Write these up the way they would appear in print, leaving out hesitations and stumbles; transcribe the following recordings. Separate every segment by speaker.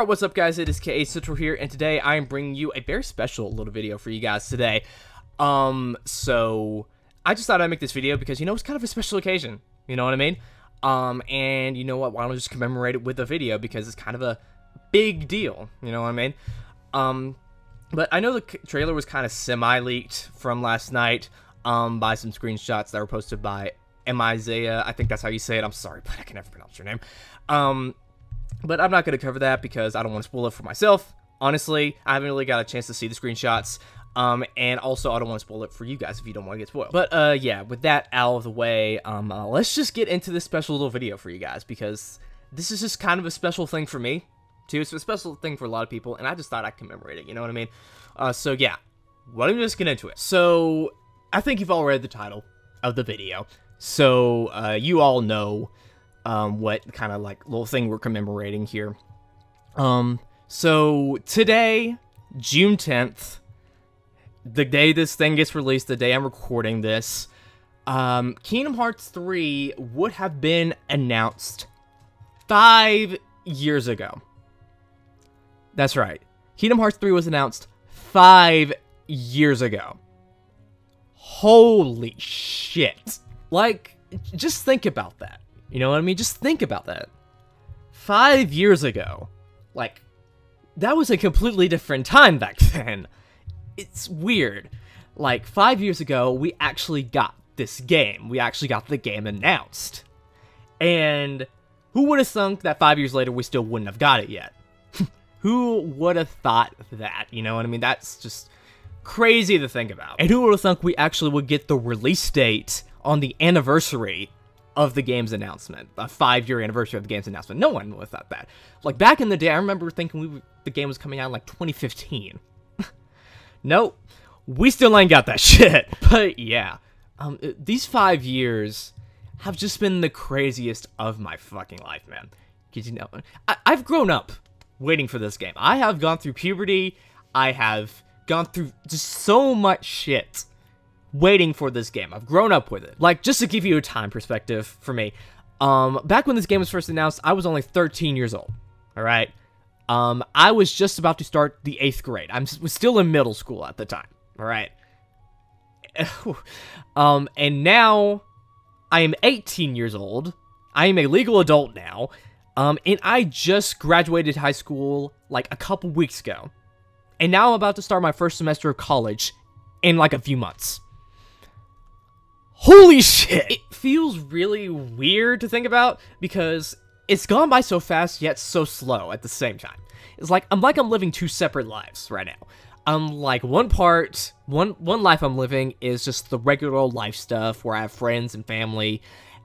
Speaker 1: Alright, what's up guys, it is KA Central here, and today I am bringing you a very special little video for you guys today. So, I just thought I'd make this video because, you know, it's kind of a special occasion, you know what I mean? And you know what, why don't I just commemorate it with a video, because it's kind of a big deal, you know what I mean? But I know the trailer was kind of semi-leaked from last night, by some screenshots that were posted by Isaiah. I think that's how you say it. I'm sorry, but I can never pronounce your name. But I'm not going to cover that because I don't want to spoil it for myself. Honestly, I haven't really got a chance to see the screenshots. And also, I don't want to spoil it for you guys if you don't want to get spoiled. But, yeah, with that out of the way, let's just get into this special little video for you guys, because this is just kind of a special thing for me, too. It's a special thing for a lot of people, and I just thought I'd commemorate it, you know what I mean? So, yeah, why don't we just get into it? So, I think you've all read the title of the video, so, you all know what kind of, like, little thing we're commemorating here. So, today, June 10th, the day this thing gets released, the day I'm recording this, Kingdom Hearts 3 would have been announced 5 years ago. That's right. Kingdom Hearts 3 was announced 5 years ago. Holy shit. Like, just think about that. You know what I mean? Just think about that. 5 years ago. Like, that was a completely different time back then. It's weird. Like, 5 years ago, we actually got this game. We actually got the game announced. And who would have thunk that 5 years later we still wouldn't have got it yet? Who would have thought that? You know what I mean? That's just crazy to think about. And who would have thunk we actually would get the release date on the anniversary of the game's announcement, a 5-year anniversary of the game's announcement? No one would have thought that. Like, back in the day, I remember thinking the game was coming out in, like, 2015. Nope, we still ain't got that shit. But, yeah, these 5 years have just been the craziest of my fucking life, man. Because, you know, I've grown up waiting for this game. I have gone through puberty. I have gone through just so much shit waiting for this game. I've grown up with it. Like, just to give you a time perspective for me, back when this game was first announced, I was only 13 years old, alright? I was just about to start the 8th grade. I was still in middle school at the time, alright? And now, I am 18 years old. I am a legal adult now, and I just graduated high school, like, a couple weeks ago. And now I'm about to start my first semester of college in, like, a few months. Holy shit! It feels really weird to think about, because it's gone by so fast, yet so slow at the same time. It's like I'm living two separate lives right now. Like, one life I'm living is just the regular old life stuff, where I have friends and family,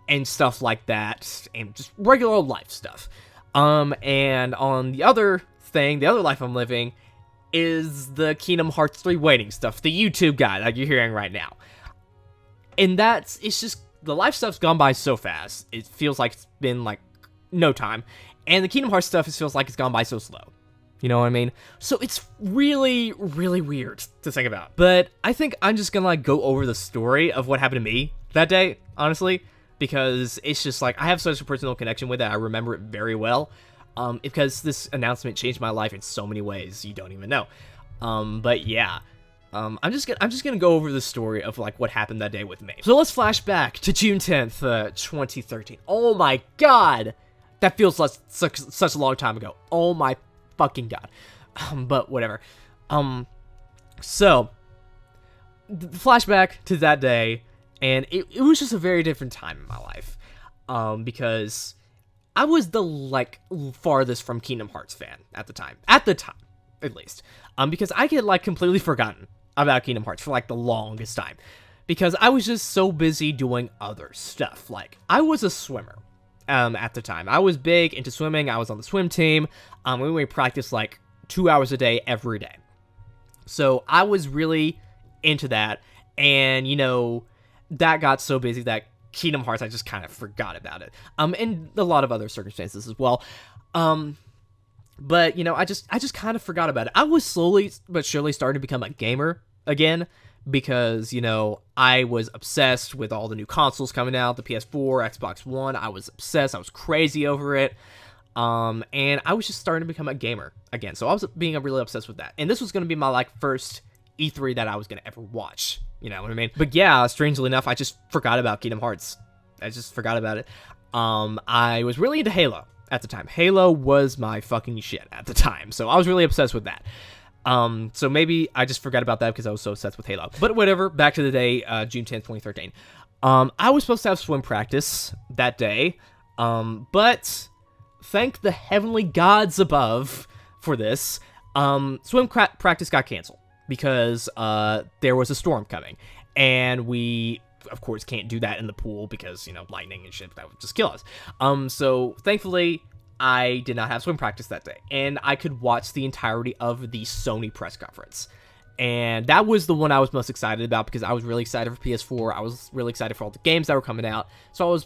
Speaker 1: and stuff like that, and just regular old life stuff. And on the other thing, the other life I'm living, is the Kingdom Hearts 3 waiting stuff, the YouTube guy that you're hearing right now. And it's just, the life stuff's gone by so fast, it feels like it's been, like, no time. And the Kingdom Hearts stuff, it feels like it's gone by so slow. You know what I mean? So it's really, really weird to think about. But I think I'm just gonna, like, go over the story of what happened to me that day, honestly. Because it's just, like, I have such a personal connection with it, I remember it very well. Because this announcement changed my life in so many ways you don't even know. But yeah. I'm just gonna go over the story of, like, what happened that day with me. So let's flash back to June 10th, 2013. Oh my god! That feels like such a long time ago. Oh my fucking god. But whatever. So, the flashback to that day, and it was just a very different time in my life. Because I was the, like, farthest from Kingdom Hearts fan at the time. At the time, at least. Because I had, like, completely forgotten about Kingdom Hearts for, like, the longest time. Because I was just so busy doing other stuff. Like, I was a swimmer, at the time. I was big into swimming. I was on the swim team. We practiced, like, 2 hours a day, every day. So, I was really into that. And, you know, that got so busy that Kingdom Hearts, I just kind of forgot about it. And a lot of other circumstances as well. But, you know, I just kind of forgot about it. I was slowly but surely starting to become a gamer again, because, you know, I was obsessed with all the new consoles coming out, the PS4, Xbox One. I was obsessed. I was crazy over it. And I was just starting to become a gamer again. So I was being really obsessed with that. And this was going to be my, like, first E3 that I was going to ever watch. You know what I mean? But yeah, strangely enough, I just forgot about Kingdom Hearts. I just forgot about it. I was really into Halo at the time. Halo was my fucking shit at the time. So I was really obsessed with that. So maybe I just forgot about that because I was so obsessed with Halo. But whatever, back to the day, June 10th, 2013. I was supposed to have swim practice that day. But thank the heavenly gods above for this. Swim practice got canceled because there was a storm coming, and we, of course, can't do that in the pool because, you know, lightning and shit, that would just kill us. So thankfully, I did not have swim practice that day, and I could watch the entirety of the Sony press conference. And that was the one I was most excited about because I was really excited for PS4. I was really excited for all the games that were coming out. So I was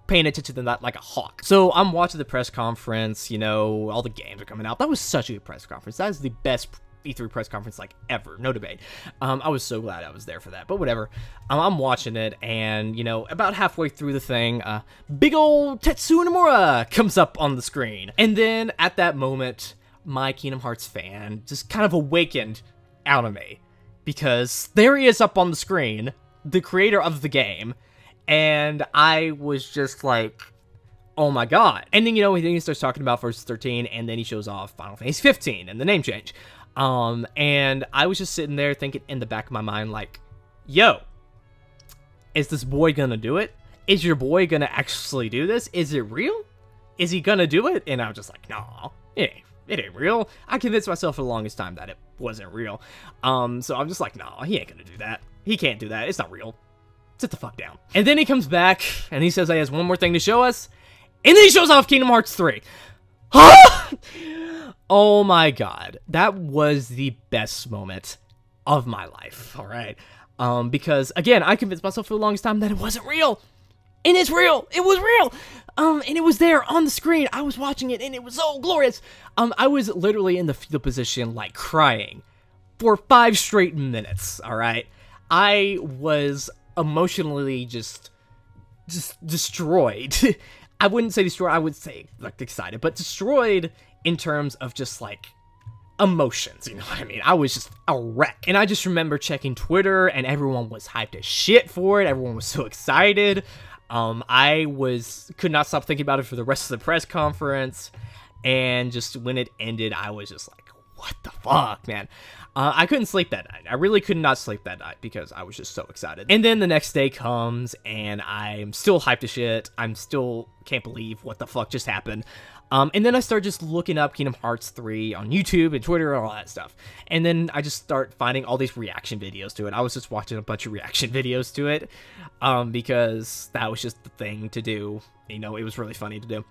Speaker 1: paying attention to that like a hawk. So I'm watching the press conference, you know, all the games are coming out. That was such a good press conference. That is the best E3 press conference, like, ever. No debate. I was so glad I was there for that. But whatever. I'm watching it, and, you know, about halfway through the thing, big old Tetsuya Nomura comes up on the screen. And then, at that moment, my Kingdom Hearts fan just kind of awakened out of me. Because there he is up on the screen, the creator of the game, and I was just like, oh my god. And then, you know, he starts talking about Versus 13, and then he shows off Final Fantasy 15 and the name change. And I was just sitting there thinking in the back of my mind, like, yo, is this boy gonna do it? Is your boy gonna actually do this? Is it real? Is he gonna do it? And I was just like, nah, it ain't real. I convinced myself for the longest time that it wasn't real. So I'm just like, nah, he ain't gonna do that. He can't do that. It's not real. Sit the fuck down. And then he comes back, and he says he has one more thing to show us, and then he shows off Kingdom Hearts 3. Oh my god. That was the best moment of my life, alright? Because, again, I convinced myself for the longest time that it wasn't real. And it's real! It was real! And it was there on the screen. I was watching it, and it was so glorious. I was literally in the fetal position, like, crying for 5 straight minutes, alright? I was emotionally just destroyed. I wouldn't say destroyed, I would say, like, excited, but destroyed in terms of just, like, emotions, you know what I mean? I was just a wreck. And I just remember checking Twitter, and everyone was hyped as shit for it. Everyone was so excited. I could not stop thinking about it for the rest of the press conference, and just when it ended, I was just like, what the fuck, man? I couldn't sleep that night. I really could not sleep that night because I was just so excited. And then the next day comes, and I'm still hyped as shit. I'm still can't believe what the fuck just happened. And then I start just looking up Kingdom Hearts 3 on YouTube and Twitter and all that stuff. And then I just start finding all these reaction videos to it. I was just watching a bunch of reaction videos to it, because that was just the thing to do. You know, it was really funny to do.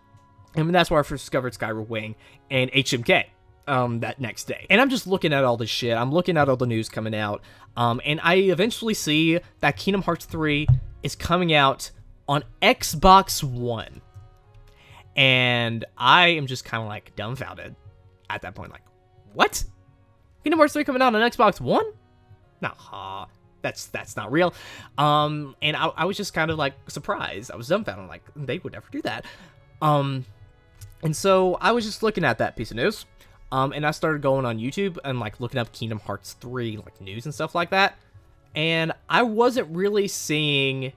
Speaker 1: And that's where I first discovered Skyward Wing and HMK. That next day. And I'm just looking at all this shit. I'm looking at all the news coming out. And I eventually see that Kingdom Hearts 3 is coming out on Xbox One. And I am just kind of like dumbfounded at that point. Like, what? Kingdom Hearts 3 coming out on Xbox One? Nah, that's not real. And I was just kind of like surprised. I was dumbfounded. Like, they would never do that. And so I was just looking at that piece of news. And I started going on YouTube and, like, looking up Kingdom Hearts 3, like, news and stuff like that. And I wasn't really seeing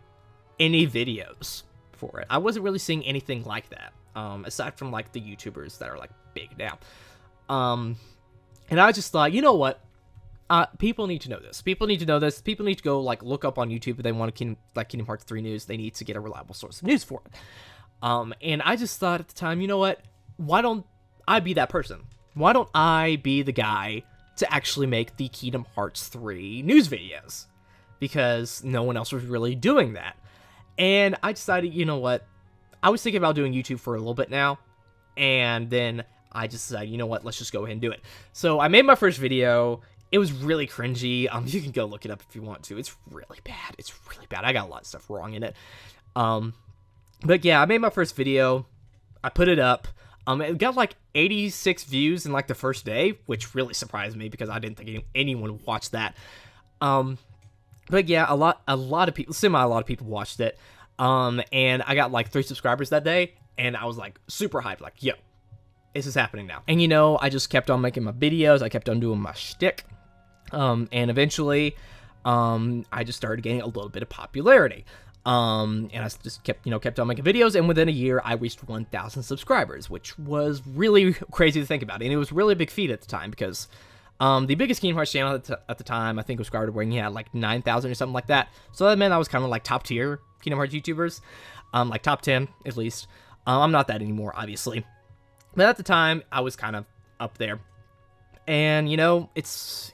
Speaker 1: any videos for it. I wasn't really seeing anything like that, aside from, like, the YouTubers that are, like, big now. And I just thought, you know what? People need to know this. People need to know this. People need to go, like, look up on YouTube if they want Kingdom Hearts 3 news. They need to get a reliable source of news for it. And I just thought at the time, you know what? Why don't I be that person? Why don't I be the guy to actually make the Kingdom Hearts 3 news videos? Because no one else was really doing that. And I decided, you know what? I was thinking about doing YouTube for a little bit now. And then I just decided, you know what? Let's just go ahead and do it. So I made my first video. It was really cringy. You can go look it up if you want to. It's really bad. It's really bad. I got a lot of stuff wrong in it. But yeah, I made my first video. I put it up. It got like 86 views in like the first day, which really surprised me because I didn't think anyone would watch that. But yeah, a lot of people watched it. And I got like 3 subscribers that day, and I was like super hyped, like, yo, this is happening now. And, you know, I just kept on making my videos. I kept on doing my shtick. And eventually, I just started getting a little bit of popularity. And I just kept on making videos, and within a year, I reached 1,000 subscribers, which was really crazy to think about. And it was really a big feat at the time, because the biggest Kingdom Hearts channel at the time, I think, was Scarred, where he had like 9,000 or something like that. So that meant I was kind of like top tier Kingdom Hearts YouTubers, like top 10 at least. I'm not that anymore, obviously, but at the time, I was kind of up there. And, you know, it's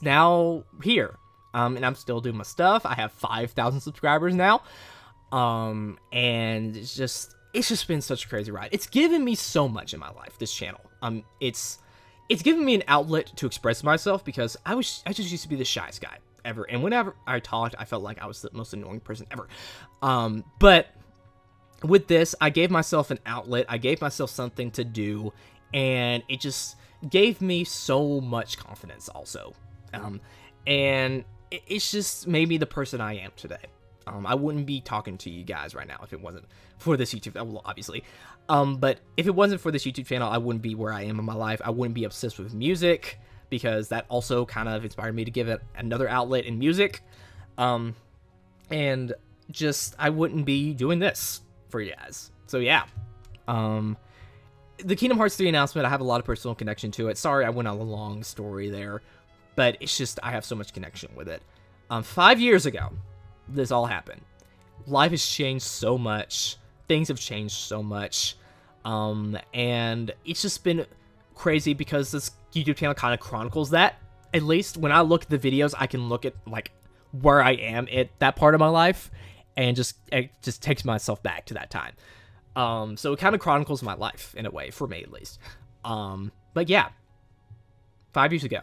Speaker 1: now here. And I'm still doing my stuff. I have 5,000 subscribers now. And it's just been such a crazy ride. It's given me so much in my life, this channel. It's given me an outlet to express myself, because I just used to be the shyest guy ever. And whenever I talked, I felt like I was the most annoying person ever. But with this, I gave myself an outlet. I gave myself something to do, and it just gave me so much confidence also. And it's just made me the person I am today. I wouldn't be talking to you guys right now if it wasn't for this YouTube channel, well, obviously. But if it wasn't for this YouTube channel, I wouldn't be where I am in my life. I wouldn't be obsessed with music, because that also kind of inspired me to give it another outlet in music. And just, I wouldn't be doing this for you guys. So yeah. The Kingdom Hearts 3 announcement, I have a lot of personal connection to it. Sorry, I went on a long story there, but it's just, I have so much connection with it. 5 years ago, this all happened. Life has changed so much. Things have changed so much. And it's just been crazy, because this YouTube channel kind of chronicles that. At least when I look at the videos, I can look at, like, where I am at that part of my life, and it just takes myself back to that time. So it kind of chronicles my life, in a way, for me at least. But yeah, 5 years ago,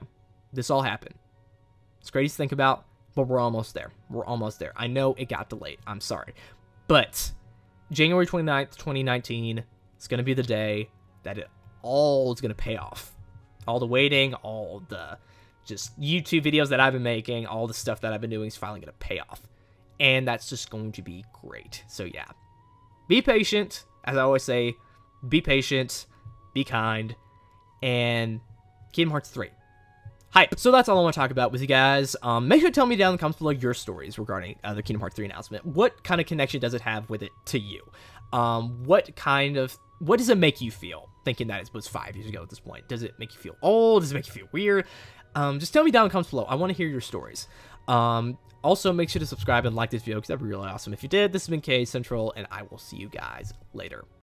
Speaker 1: this all happened. It's crazy to think about, but we're almost there. We're almost there. I know it got delayed. I'm sorry. But January 29th, 2019 is going to be the day that it all is going to pay off. All the waiting, all the just YouTube videos that I've been making, all the stuff that I've been doing is finally going to pay off. And that's just going to be great. So yeah, be patient. As I always say, be patient, be kind, and Kingdom Hearts 3. Hype. So that's all I want to talk about with you guys. Make sure to tell me down in the comments below your stories regarding the Kingdom Hearts 3 announcement. What kind of connection does it have with it to you? What does it make you feel thinking that it was 5 years ago at this point? Does it make you feel old? Does it make you feel weird? Just tell me down in the comments below. I want to hear your stories. Also, make sure to subscribe and like this video, because that'd be really awesome if you did. This has been K Central, and I will see you guys later.